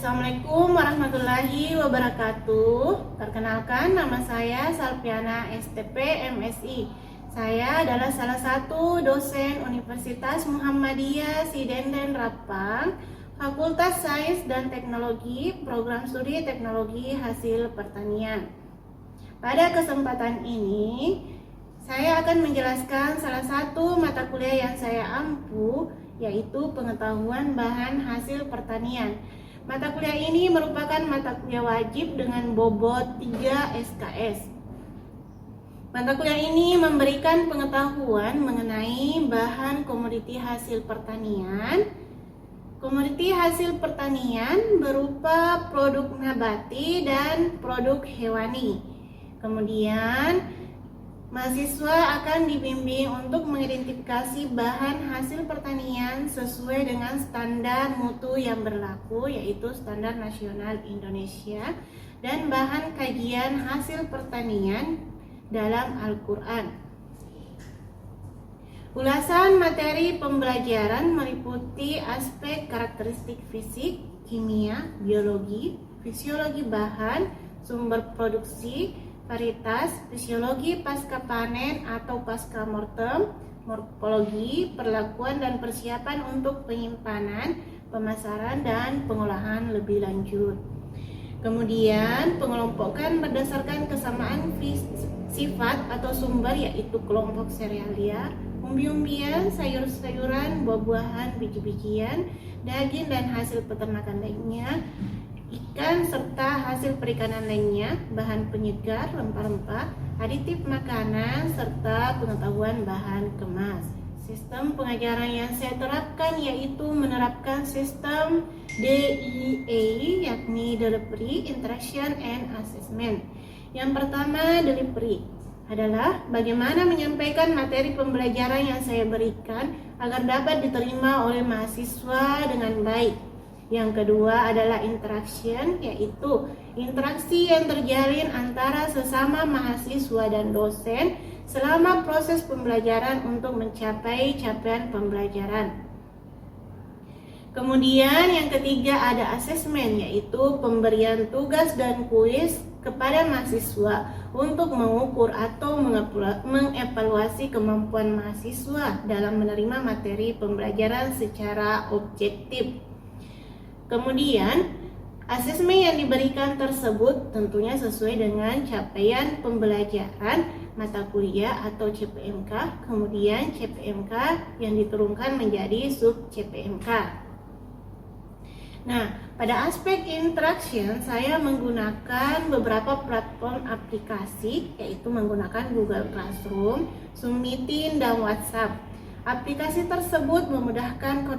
Assalamualaikum warahmatullahi wabarakatuh. Perkenalkan, nama saya Salpiana STP MSI. Saya adalah salah satu dosen Universitas Muhammadiyah Sidenden Rapang, Fakultas Sains dan Teknologi, Program Studi Teknologi Hasil Pertanian. Pada kesempatan ini, saya akan menjelaskan salah satu mata kuliah yang saya ampu, yaitu pengetahuan bahan hasil pertanian. Mata kuliah ini merupakan mata kuliah wajib dengan bobot 3 SKS. Mata kuliah ini memberikan pengetahuan mengenai bahan komoditi hasil pertanian. Komoditi hasil pertanian berupa produk nabati dan produk hewani. Kemudian mahasiswa akan dibimbing untuk mengidentifikasi bahan hasil pertanian sesuai dengan standar mutu yang berlaku, yaitu Standar Nasional Indonesia, dan bahan kajian hasil pertanian dalam Al-Quran. Ulasan materi pembelajaran meliputi aspek karakteristik fisik, kimia, biologi, fisiologi bahan, sumber produksi, varietas, fisiologi pasca panen atau pasca mortem, morfologi, perlakuan dan persiapan untuk penyimpanan, pemasaran, dan pengolahan lebih lanjut. Kemudian pengelompokan berdasarkan kesamaan sifat atau sumber, yaitu kelompok serealia, umbi-umbian, sayur-sayuran, buah-buahan, biji-bijian, daging dan hasil peternakan lainnya, ikan serta hasil perikanan lainnya, bahan penyegar, rempah-rempah, aditif makanan, serta pengetahuan bahan kemas. Sistem pengajaran yang saya terapkan yaitu menerapkan sistem DIA, yakni Delivery, Interaction, and Assessment. Yang pertama, delivery adalah bagaimana menyampaikan materi pembelajaran yang saya berikan agar dapat diterima oleh mahasiswa dengan baik. Yang kedua adalah interaction, yaitu interaksi yang terjalin antara sesama mahasiswa dan dosen selama proses pembelajaran untuk mencapai capaian pembelajaran. Kemudian yang ketiga ada assessment, yaitu pemberian tugas dan kuis kepada mahasiswa untuk mengukur atau mengevaluasi kemampuan mahasiswa dalam menerima materi pembelajaran secara objektif. Kemudian, asesmen yang diberikan tersebut tentunya sesuai dengan capaian pembelajaran mata kuliah atau CPMK, kemudian CPMK yang diturunkan menjadi sub CPMK. Nah, pada aspek interaction saya menggunakan beberapa platform aplikasi, yaitu menggunakan Google Classroom, Zoom Meeting, dan WhatsApp. Aplikasi tersebut memudahkan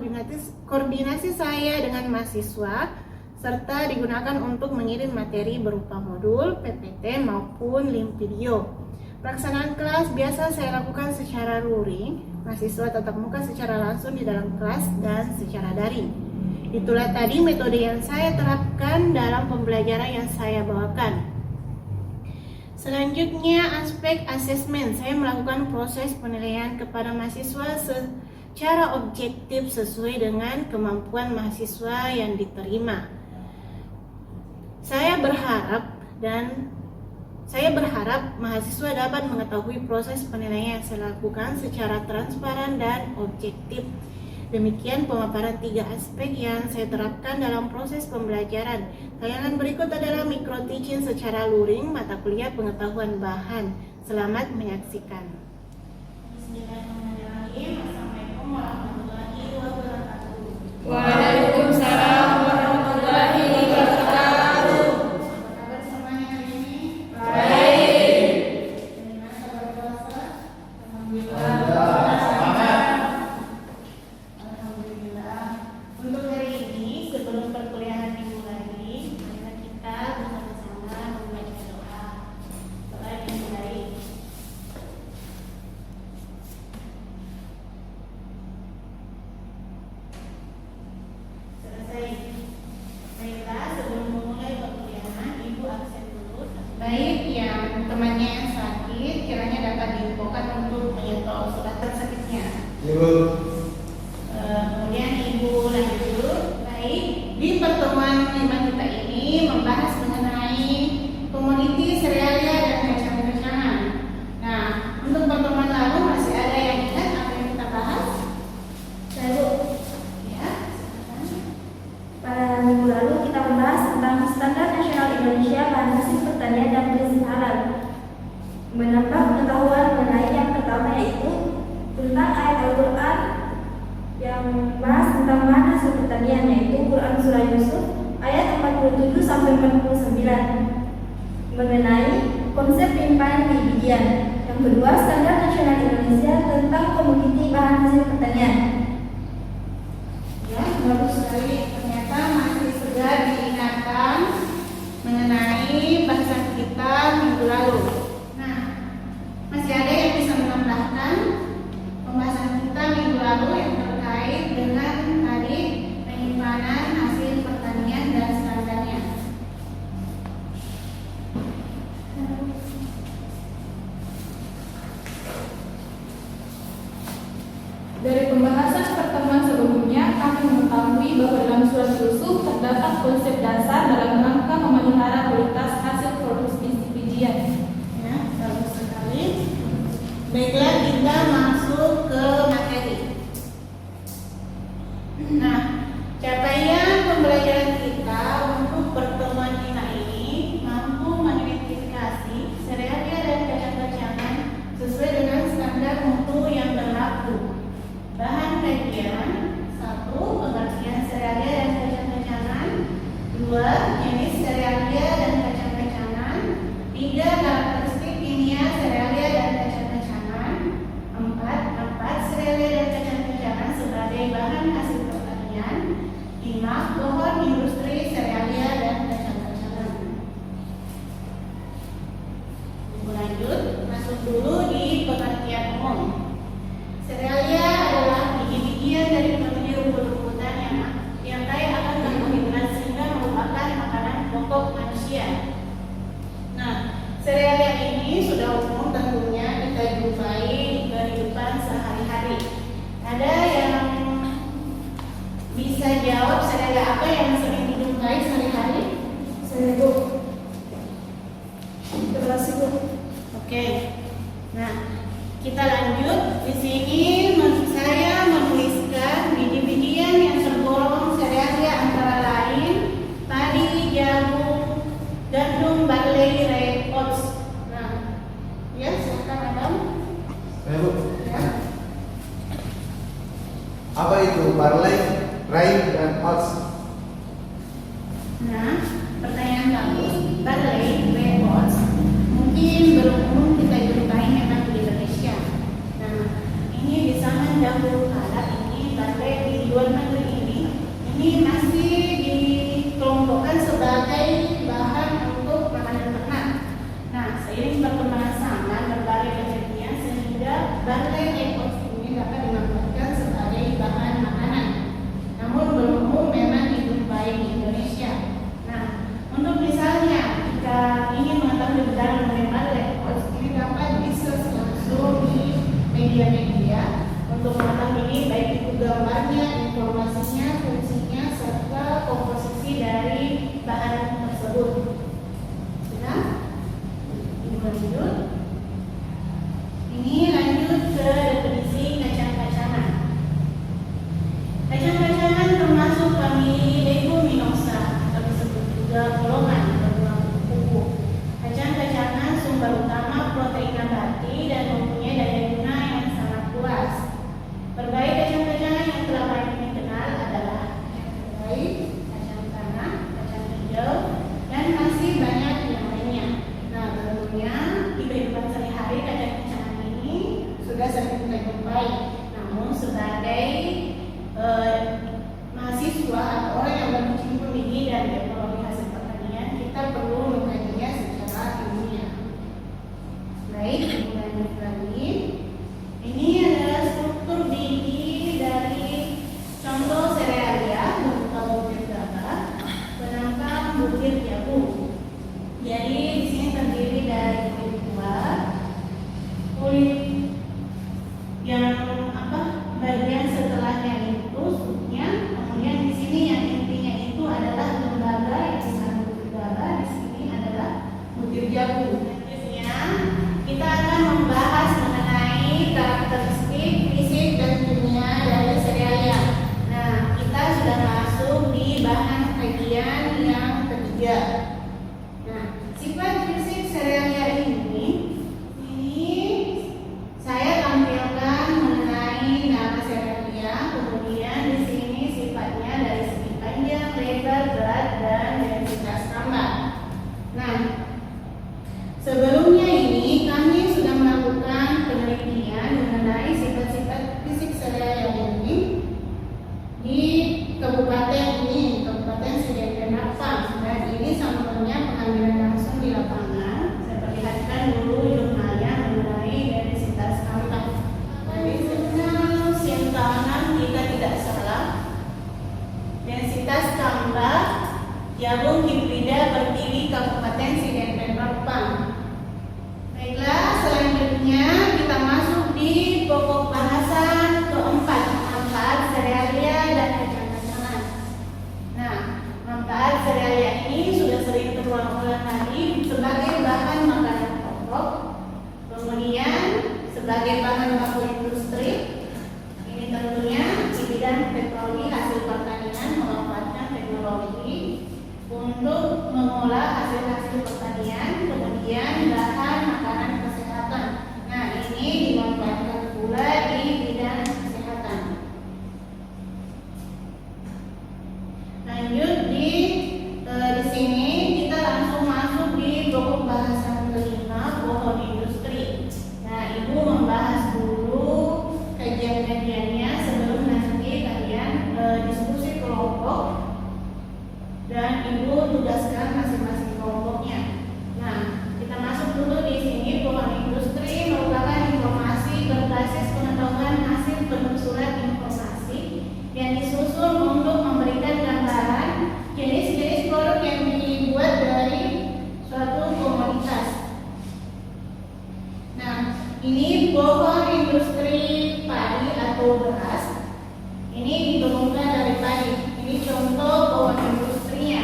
koordinasi saya dengan mahasiswa, serta digunakan untuk mengirim materi berupa modul, PPT, maupun link video. Pelaksanaan kelas biasa saya lakukan secara luring, mahasiswa tatap muka secara langsung di dalam kelas, dan secara daring. Itulah tadi metode yang saya terapkan dalam pembelajaran yang saya bawakan. Selanjutnya, aspek asesmen. Saya melakukan proses penilaian kepada mahasiswa secara objektif sesuai dengan kemampuan mahasiswa yang diterima. Saya berharap mahasiswa dapat mengetahui proses penilaian yang saya lakukan secara transparan dan objektif. Demikian pemaparan 3 aspek yang saya terapkan dalam proses pembelajaran. Tayangan berikut adalah micro teaching secara luring mata kuliah pengetahuan bahan. Selamat menyaksikan. Bismillahirrahmanirrahim. Assalamualaikum warahmatullahi wabarakatuh. Waalaikumsalam warahmatullahi wabarakatuh. Apa kabar semuanya hari ini? Baik. Bagaimana kabar puasa? Alhamdulillah. Untuk hari ini, sebelum perkuliahan dimulai, marilah kita bersama-sama membaca doa. Doa yang dimulai. Selesai. Baiklah, sebelum memulai perkuliahan, Ibu absen dulu. Baik, yang temannya yang sakit, kiranya dapat diinfokan untuk menyetol surat sakitnya. Ibu. Kemudian Ibu lanjut. Baik, di pertemuan pertemuan 5 kita ini membahas mengenai komoditi serealia dan kacang-kacangan. Nah, untuk pertemuan lalu masih ada yang ingat apa yang kita bahas? Lalu, Ya, silakan. pada minggu lalu kita membahas tentang Standar Nasional Indonesia Bahan Hasil Pertanian dan Prinsip Halal. Menambah pengetahuan mengenai yang pertama yaitu tentang ayat Al-Quran yang membahas tentang bahan hasil pertanian, yaitu Quran Surah Yusuf ayat 47 sampai 49 mengenai konsep limpahan biji-bijian. Yang kedua, Standar Nasional Indonesia tentang komoditi bahan hasil pertanian. Ya, bagus sekali. Ternyata masih segar diingatkan mengenai bahasan kita minggu lalu. Nah, masih ada yang bisa menambahkan pembahasan kita minggu lalu yang terkait dengan tadi penyimpanan hasil pertanian dan standarnya. Dari pembahasan pertemuan sebelumnya, kami mengetahui bahwa dalam surat Yusuf terdapat konsep dasar dalam rangka memelihara kualitas hasil produksi bijian. Ya, bagus sekali. Baiklah, kita masuk ke materi. Nah, capaian pembelajaran kita untuk pertemuan kita ini mampu mengidentifikasi serealia dan kacang-kacangan sesuai dengan standar mutu yang berlaku. Bahan kajian: 1. Pengertian serealia dan kacang-kacangan. 2. Jenis serealia dan kacang-kacangan. 3. Karakteristik kimia serealia dan kacang-kacangan. 4. Serealia dan kacang-kacangan sebagai bahan hasil pertanian. 5. Pohon industri serealia dan kacang-kacangan. Lanjut, masuk dulu di pengertian umum. Serealia adalah biji-bijian dari famili rumput-rumputan yang kaya akan karbohidrat sehingga merupakan makanan pokok manusia. Nah, serealia ini sudah umum tentunya kita jumpai di kehidupan sehari-hari. Ada yang bisa jawab serealia apa yang sering dijumpai sehari-hari? Saya Bu. Terima kasih Bu. Oke. Nah, kita lanjut. Di sini saya menuliskan biji-bijian yang tergolong serealia antara lain padi, jagung, gandum, barley, rye, oats. Nah, ya silakan Adam. Bu, Ya. apa itu barley, rye, dan oats? Nah, pertanyaan bagus. Barley, rye, oats mungkin belum umum kita jumpai memang di Indonesia. Nah, ini di zaman dahulu kala ini barley di luar negeri ini masih dikelompokkan sebagai bahan untuk makanan ternak. Nah, seiring perkembangan zaman berbagai kejadian sehingga barley rye, oats ini dapat dimanfaatkan sebagai bahan makanan. Namun belum umum memang dijumpai di Indonesia. Nah, untuk misalnya jika ingin mengetahui lebih dalam mengenai barley oats ini dapat di-search langsung di media-media untuk mengetahui ini, baik itu gambarnya, informasinya, fungsinya, serta komposisi dari bahan tersebut. Sudah? Ini lanjut. Ini lanjut ke definisi kacang-kacangan. Kacang-kacangan termasuk famili leguminosa atau disebut juga golongan beruang kuku. Kacang-kacangan sumber utama protein nabati dan mempunyai daya guna yang sangat luas. Berbagai kacang-kacangan yang telah banyak dikenal adalah yang terbaik, kacang tanah, kacang hijau, dan masih banyak yang lainnya. Nah, tentunya di kehidupan sehari-hari kacang-kacangan ini sudah sering kita jumpai. Namun sebagai mahasiswa atau orang yang berkecimpung di dan teknologi hasil pertanian, kita perlu mengkajinya secara ilmiah. Baik, lanjut lagi. Ini adalah struktur biji dari contoh serealia berupa butir gabah, penangkap butir jagung. Jadi di sini terdiri dari kulit buah, kulit yang bagian setelahnya itu Selanjutnya, kita akan membahas mengenai karakteristik fisik dan kimia dari serealia. Nah, kita sudah masuk di bahan kajian yang ketiga. Nah, sifat fisik serealia ini saya tampilkan mengenai nama serealia, kemudian di sini sifatnya dari segi panjang, lebar, berat, dan densitas tambah. Nah, sebelumnya ini kami sudah melakukan penelitian mengenai sifat-sifat fisik serealia ini di kabupaten ini, Kabupaten Sidempuan Rapang, dan ini sampelnya pengambilan langsung di lapangan. Saya perlihatkan dulu jurnalnya mengenai densitas tambah. Dari jurnal simpanan kita tidak salah. Densitas tambah Jagung Hibrida Pertiwi Kabupaten Sidempuan Rapang. Baiklah, selanjutnya kita masuk di pokok bahasan keempat, manfaat serealia dan kacang-kacangan. Nah, manfaat serealia ini sudah sering terulang-ulang tadi sebagai bahan makanan pokok, kemudian sebagai bahan baku industri. Ini tentunya di bidang teknologi hasil pertanian memanfaatkan teknologi untuk mengolah hasil-hasil pertanian, kemudian bahan makanan kesehatan. Nah, ini dimanfaatkan pula di bidang kesehatan. Lanjut di sini kita langsung masuk di pokok bahasan kelima, pohon industri. Nah, Ibu membahas dulu kajian-kajiannya sebelum nanti kalian diskusi kelompok dan Ibu tugaskan masing-masing kelompoknya. Nah, kita masuk dulu di sini. Pohon industri merupakan informasi berbasis pengetahuan hasil penelusuran informasi yang disusun untuk memberikan gambaran jenis-jenis produk yang dibuat dari suatu komoditas. Nah, ini pohon industri padi atau beras. Ini ditemukan dari padi. Ini contoh pohon industrinya.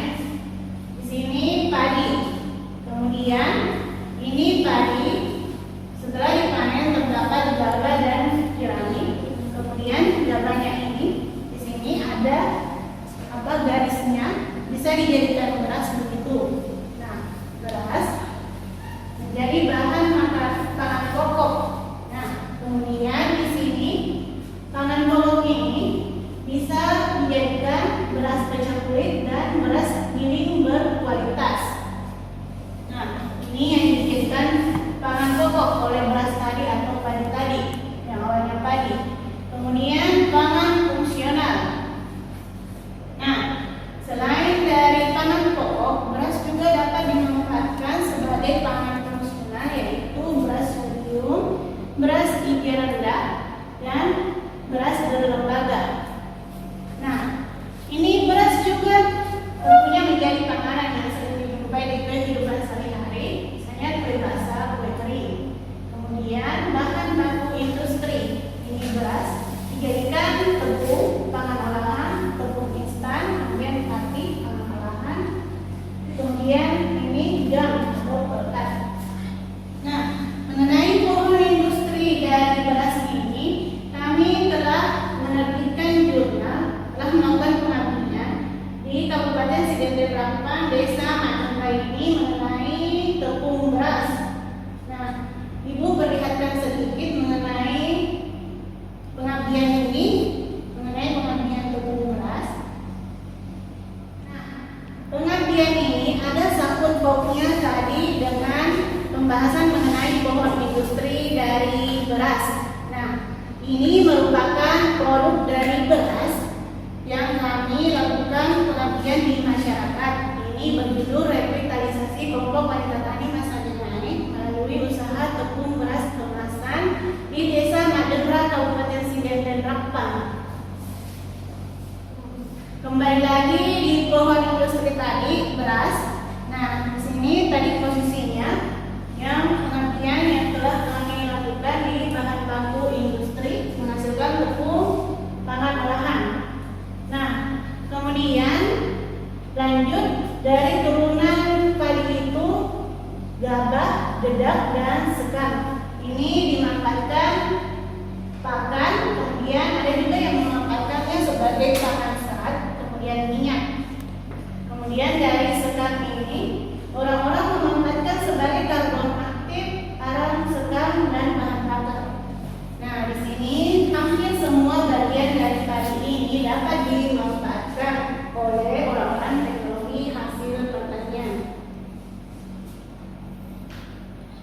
Di sini padi. Kemudian ini padi. Setelah dipanen terdapat gabah dan jerami. Kemudian gabahnya ini di sini ada garisnya, bisa dijadikan beras begitu. Nah, beras menjadi bahan pangan pokok. Nah, kemudian di sini pangan pokok ini bisa dijadikan beras pecah kulit dan beras giling berkualitas. Nah, ini yang dijadikan pangan pokok oleh beras tadi atau padi tadi, yang awalnya padi. Kemudian pangan fungsional. Nah, selain dari pangan pokok, beras juga dapat dimanfaatkan sebagai pangan fungsional, yaitu beras medium, beras gizi rendah, dan beras berlembaga. Nah, ini beras juga tentunya menjadi panganan yang sering dijumpai di kehidupan sehari-hari, misalnya peribahasa kue kering. Kemudian bahan baku industri, ini beras dijadikan tepung, pangan olahan, tepung instan, kemudian pati, pangan olahan, kemudian ini jam atau pelet. Nah, mengenai pohon industri dari beras ini, kami telah menerbitkan jurnal, telah melakukan pengabdian di Kabupaten Sidempuan Rapang, Desa Macangka ini mengenai tepung beras. Nah, Ibu perlihatkan sedikit mengenai pengabdian ini, mengenai pengabdian tepung beras. Nah, pengabdian ini ada sangkut pautnya tadi dengan pembahasan mengenai pohon industri dari beras. Nah, ini merupakan produk dari beras yang kami lakukan pengabdian di masyarakat. Ini berjudul revitalisasi kelompok wanita tani masa depan melalui usaha tepung beras kemasan di Desa Madera, Kabupaten Sidempuan Rapang. Kembali lagi di pohon industri tadi beras. Nah, di sini tadi posisinya yang pengabdian yang telah kami lakukan di bahan baku industri menghasilkan tepung pangan olahan. Nah, kemudian lanjut dari turunan padi itu gabah dedak, dan sekam. Ini dimanfaatkan pakan, kemudian ada juga yang memanfaatkannya sebagai pakan serat, kemudian minyak. Kemudian dari sekam ini orang-orang memanfaatkan sebagai karbon aktif, arang, sekam, dan bahan bakar. Nah, di sini hampir semua bagian dari padi ini dapat dimanfaatkan oleh orang-orang teknologi hasil pertanian.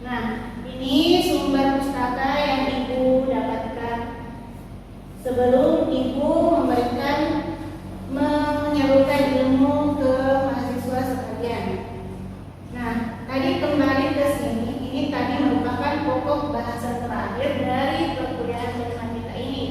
Nah, ini sumber pustaka yang Ibu dapatkan sebelum Ibu menyalurkan ilmu ke mahasiswa sekalian. Nah, tadi kembali ke sini, ini tadi merupakan pokok bahasan terakhir dari perkuliahan matematika ini.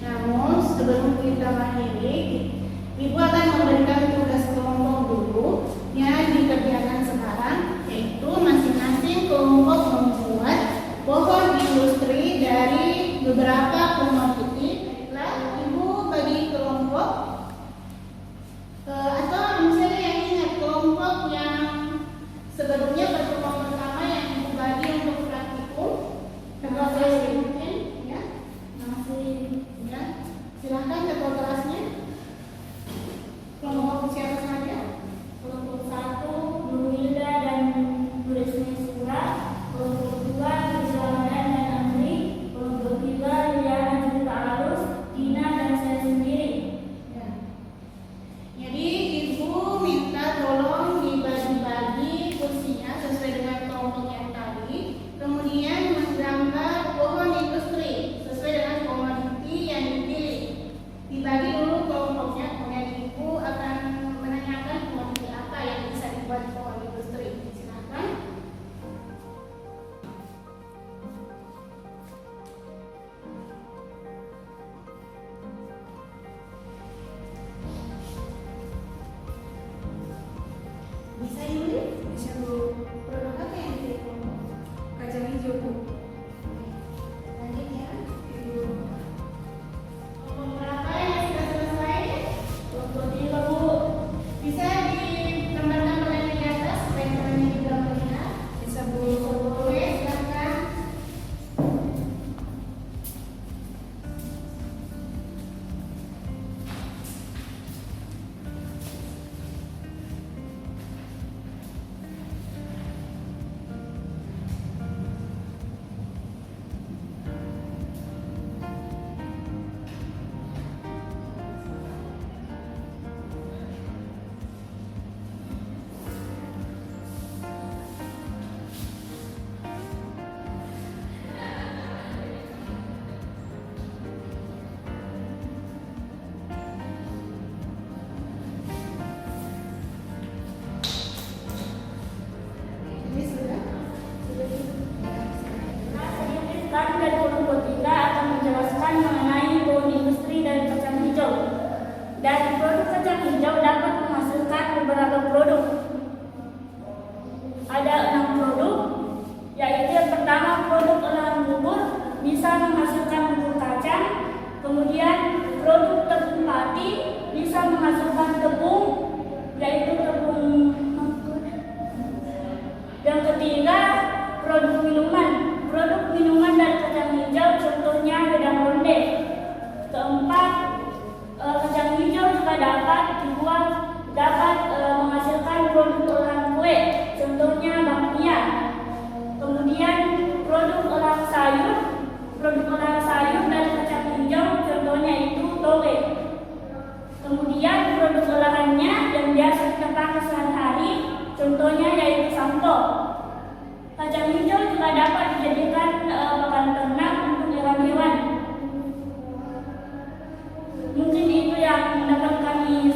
Namun, sebelum kita mengakhiri, Ibu akan memberikan tugas kelompok dulu yang dikerjakan sekarang, yaitu masing-masing kelompok membuat pohon industri dari beberapa komoditi. Nah, Ibu bagi kelompok atau misalnya yang ingat kelompok yang sebelumnya pertemuan pertama yang Ibu bagi untuk praktikum, mungkin ya, ya, silahkan ketua kelasnya. Kelompok siapa saja? Kelompok 1, Nur Hilda dan Bu Resmi Sura. Kelompok 2, Rizal Ramadan dan Andri. Kelompok 3, Liliana Juta Alus, Dina, dan saya sendiri. Ya. Jadi Ibu minta tolong dibagi-bagi kursinya sesuai dengan kelompok yang tadi. Kemudian menggambar pohon industri sesuai dengan komoditi yang dipilih. Dibagi dulu kelompoknya, kemudian Ibu akan menanyakan komoditi apa yang bisa dibuat pohon industri. Silakan. Bisa Yuli? Bisa Bu. Produk apa yang dipilih kelompok? Kacang hijau Bu. Lanjut ya. Ibu. Kelompok berapa yang sudah selesai? Kelompok 3, Bu. Bisa digambarkan oleh di atas supaya teman-teman juga melihat. Bisa Bu. Oke, silakan. Ini sudah. Nah, sedikit kami dari kelompok 3 akan menjelaskan mengenai pohon industri dari kacang hijau. Dari produk kacang hijau dapat menghasilkan beberapa produk. Ada 6 produk, yaitu yang pertama produk olahan bubur bisa menghasilkan bubur kacang. Kemudian produk tepung pati bisa menghasilkan tepung, yaitu tepung. Yang ketiga, produk minuman. Produk minuman dari kacang hijau contohnya wedang ronde. Keempat, kacang hijau juga dapat menghasilkan produk olahan kue, contohnya bakpia. Kemudian produk olahan sayur dari kacang hijau contohnya itu toge. Kemudian produk olahannya yang biasa kita pakai sehari-hari contohnya yaitu sampo. Kacang hijau juga dapat dijadikan pakan ternak untuk hewan-hewan. Mungkin itu yang dapat kami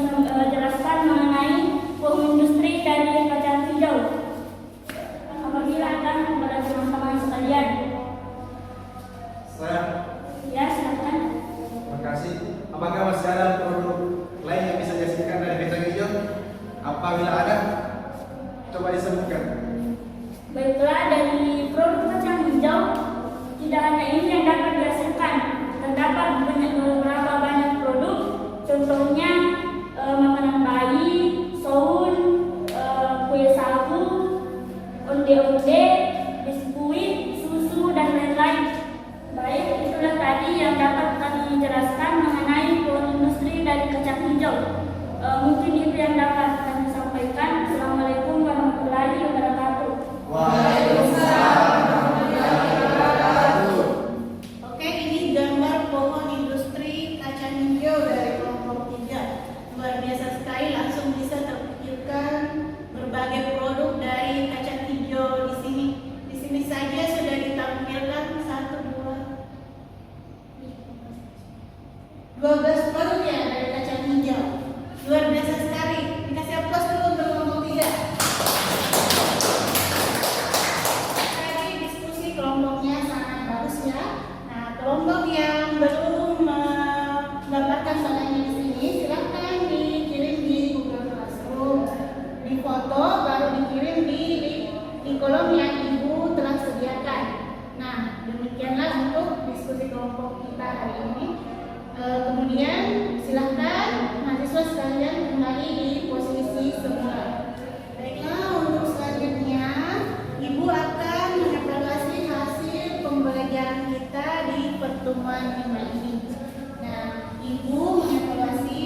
jelaskan mengenai pohon industri dari kacang hijau. Apabila akan kepada teman-teman sekalian. Saya, Ya, silakan. terima kasih. Apakah masih ada produk lain yang bisa dihasilkan dari kacang hijau? Apabila ada, coba disebutkan. Baiklah, dari produk kacang hijau tidak hanya bulan 5 ini. Nah, Ibu mengevaluasi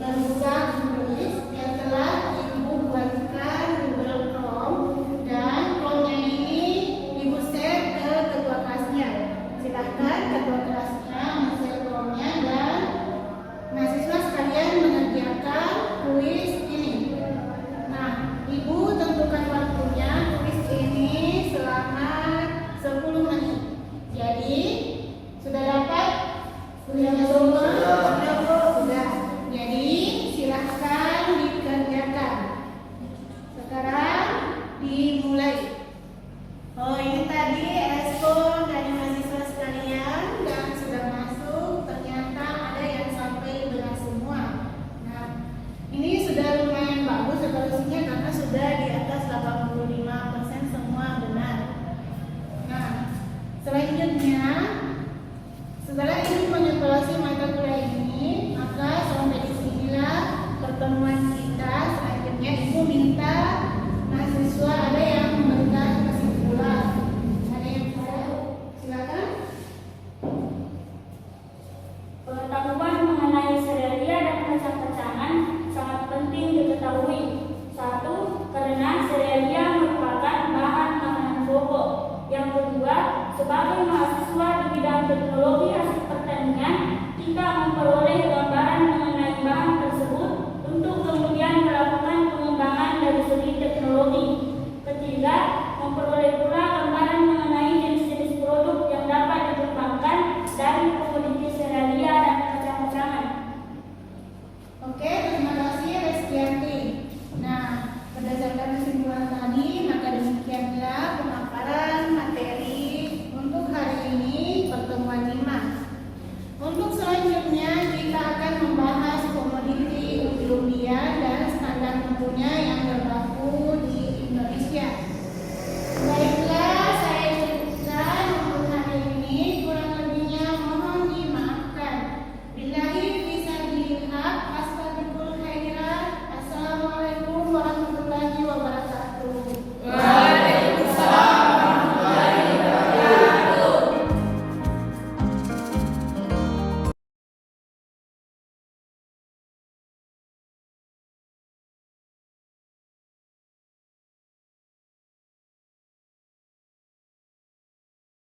tugas menulis yang telah Ibu buatkan di Google Chrome, dan Chrome-nya ini Ibu share ke ketua kelasnya. Silakan ketua kelasnya men-share Chrome-nya dan mahasiswa sekalian mengerjakan kuis ini. Nah, Ibu tentukan waktunya kuis ini selama 10 menit. Jadi, sudah dapat? Sudah semua? Sudah. Jadi, silahkan dikerjakan. Sekarang dimulai. Oh, ini tadi respon dari mahasiswa sekalian dan sudah masuk. Ternyata ada yang sampai benar semua. Nah, ini sudah lumayan bagus evaluasinya karena sudah di atas 85% semua benar. Nah, selanjutnya setelah Ibu mengevaluasi mata kuliah ini, maka sampai di sinilah pertemuan kita. Selanjutnya Ibu minta mahasiswa ada yang memberikan kesimpulan. Ada yang mau? Silakan. Pengetahuan mengenai serelia dan kacang-kacangan sangat penting diketahui. 1. Karena serelia merupakan bahan makanan pokok. Yang kedua, sebagai mahasiswa di bidang teknologi hasil pertanian, kita memperoleh gambaran mengenai bahan tersebut untuk kemudian melakukan pengembangan dari segi teknologi. Ketiga, memperoleh pula